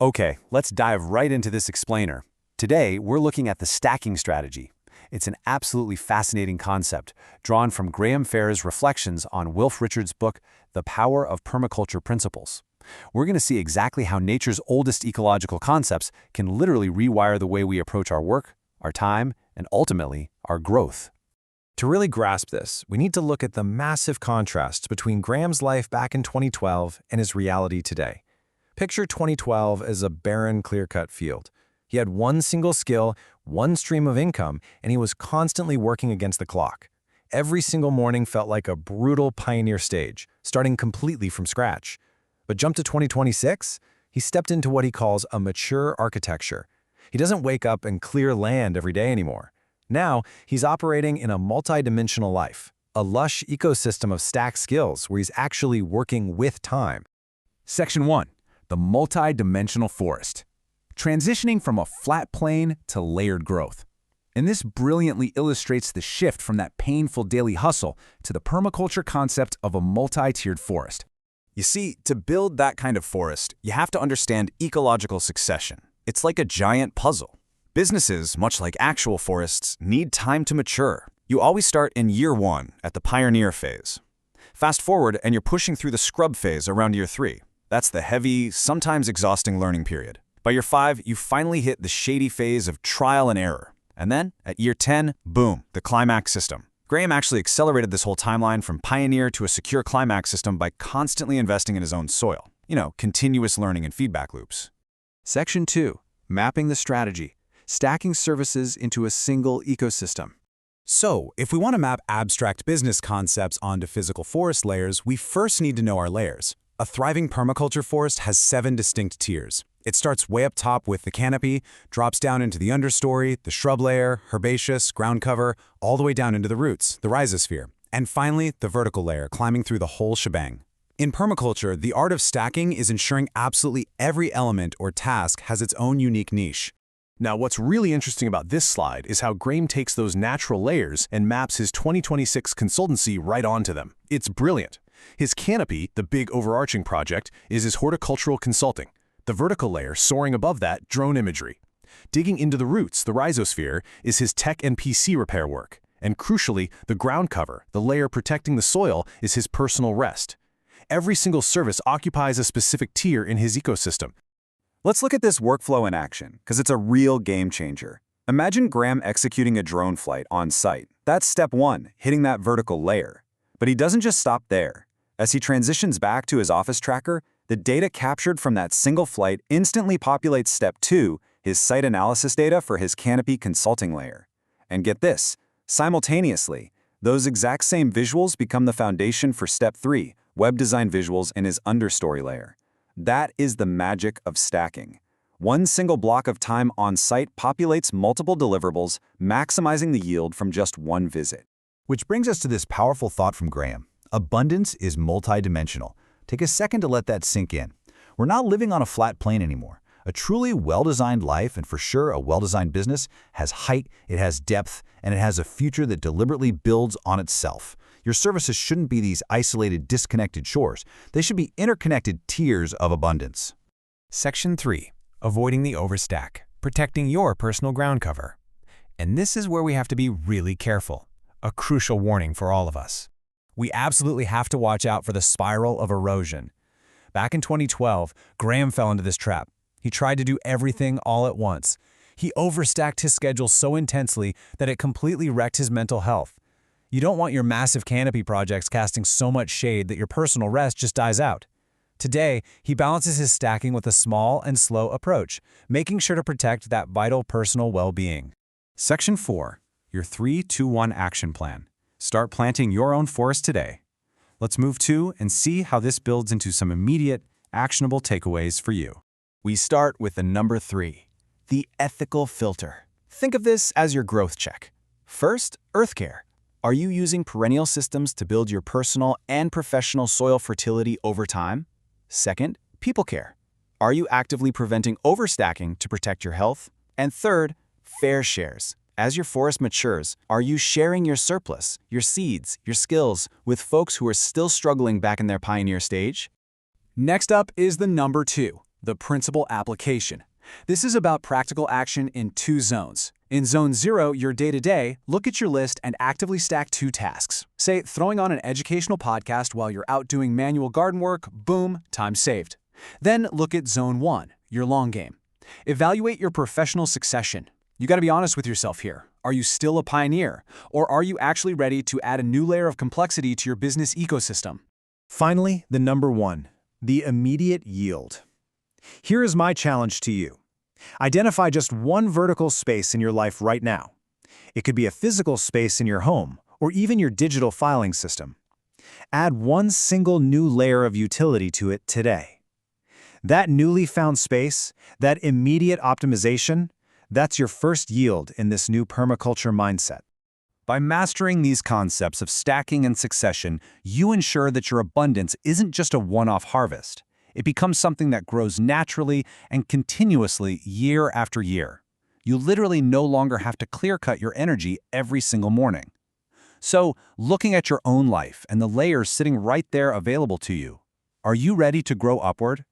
Okay, let's dive right into this explainer. Today, we're looking at the stacking strategy. It's an absolutely fascinating concept, drawn from Graham Farr's reflections on Wilf Richards' book, The Power of Permaculture Principles. We're going to see exactly how nature's oldest ecological concepts can literally rewire the way we approach our work, our time, and ultimately, our growth. To really grasp this, we need to look at the massive contrasts between Graham's life back in 2012 and his reality today. Picture 2012 as a barren, clear-cut field. He had one single skill, one stream of income, and he was constantly working against the clock. Every single morning felt like a brutal pioneer stage, starting completely from scratch. But jump to 2026, he stepped into what he calls a mature architecture. He doesn't wake up and clear land every day anymore. Now, he's operating in a multi-dimensional life, a lush ecosystem of stacked skills where he's actually working with time. Section 1. The multi-dimensional forest. Transitioning from a flat plane to layered growth. And this brilliantly illustrates the shift from that painful daily hustle to the permaculture concept of a multi-tiered forest. You see, to build that kind of forest, you have to understand ecological succession. It's like a giant puzzle. Businesses, much like actual forests, need time to mature. You always start in year 1, at the pioneer phase. Fast forward, and you're pushing through the scrub phase around year 3. That's the heavy, sometimes exhausting learning period. By year 5, you finally hit the shady phase of trial and error. And then, at year 10, boom, the climax system. Graham actually accelerated this whole timeline from pioneer to a secure climax system by constantly investing in his own soil. Continuous learning and feedback loops. Section 2. Mapping the strategy. Stacking services into a single ecosystem. So, if we want to map abstract business concepts onto physical forest layers, we first need to know our layers. A thriving permaculture forest has 7 distinct tiers. It starts way up top with the canopy, drops down into the understory, the shrub layer, herbaceous, ground cover, all the way down into the roots, the rhizosphere, and finally, the vertical layer, climbing through the whole shebang. In permaculture, the art of stacking is ensuring absolutely every element or task has its own unique niche. Now, what's really interesting about this slide is how Graham takes those natural layers and maps his 2026 consultancy right onto them. It's brilliant. His canopy, the big overarching project, is his horticultural consulting. The vertical layer, soaring above that, drone imagery. Digging into the roots, the rhizosphere, is his tech and PC repair work. And crucially, the ground cover, the layer protecting the soil, is his personal rest. Every single service occupies a specific tier in his ecosystem. Let's look at this workflow in action, because it's a real game changer. Imagine Graham executing a drone flight on site. That's step 1, hitting that vertical layer. But he doesn't just stop there. As he transitions back to his office tracker, the data captured from that single flight instantly populates step 2, his site analysis data for his canopy consulting layer. And get this, simultaneously, those exact same visuals become the foundation for step 3, web design visuals in his understory layer. That is the magic of stacking. One single block of time on site populates multiple deliverables, maximizing the yield from just one visit. Which brings us to this powerful thought from Graham. Abundance is multidimensional. Take a second to let that sink in. We're not living on a flat plane anymore. A truly well-designed life, and for sure a well-designed business, has height, it has depth, and it has a future that deliberately builds on itself. Your services shouldn't be these isolated, disconnected shores. They should be interconnected tiers of abundance. Section 3. Avoiding the overstack. Protecting your personal ground cover. And this is where we have to be really careful. A crucial warning for all of us. We absolutely have to watch out for the spiral of erosion. Back in 2012, Graham fell into this trap. He tried to do everything all at once. He overstacked his schedule so intensely that it completely wrecked his mental health. You don't want your massive canopy projects casting so much shade that your personal rest just dies out. Today, he balances his stacking with a small and slow approach, making sure to protect that vital personal well-being. Section 4. Your 3-2-1 action plan. Start planting your own forest today. Let's move to and see how this builds into some immediate, actionable takeaways for you. We start with the number 3, the ethical filter. Think of this as your growth check. First, earth care. Are you using perennial systems to build your personal and professional soil fertility over time? Second, people care. Are you actively preventing overstacking to protect your health? And third, fair shares. As your forest matures, are you sharing your surplus, your seeds, your skills with folks who are still struggling back in their pioneer stage? Next up is the number 2, the principal application. This is about practical action in 2 zones. In Zone 0, your day-to-day, look at your list and actively stack 2 tasks. Say, throwing on an educational podcast while you're out doing manual garden work, boom, time saved. Then look at Zone 1, your long game. Evaluate your professional succession. You gotta be honest with yourself here. Are you still a pioneer? Or are you actually ready to add a new layer of complexity to your business ecosystem? Finally, the number 1, the immediate yield. Here is my challenge to you. Identify just one vertical space in your life right now. It could be a physical space in your home, or even your digital filing system. Add one single new layer of utility to it today. That newly found space, that immediate optimization, that's your first yield in this new permaculture mindset. By mastering these concepts of stacking and succession, you ensure that your abundance isn't just a one-off harvest. It becomes something that grows naturally and continuously year after year. You literally no longer have to clear-cut your energy every single morning. So, looking at your own life and the layers sitting right there available to you, are you ready to grow upward?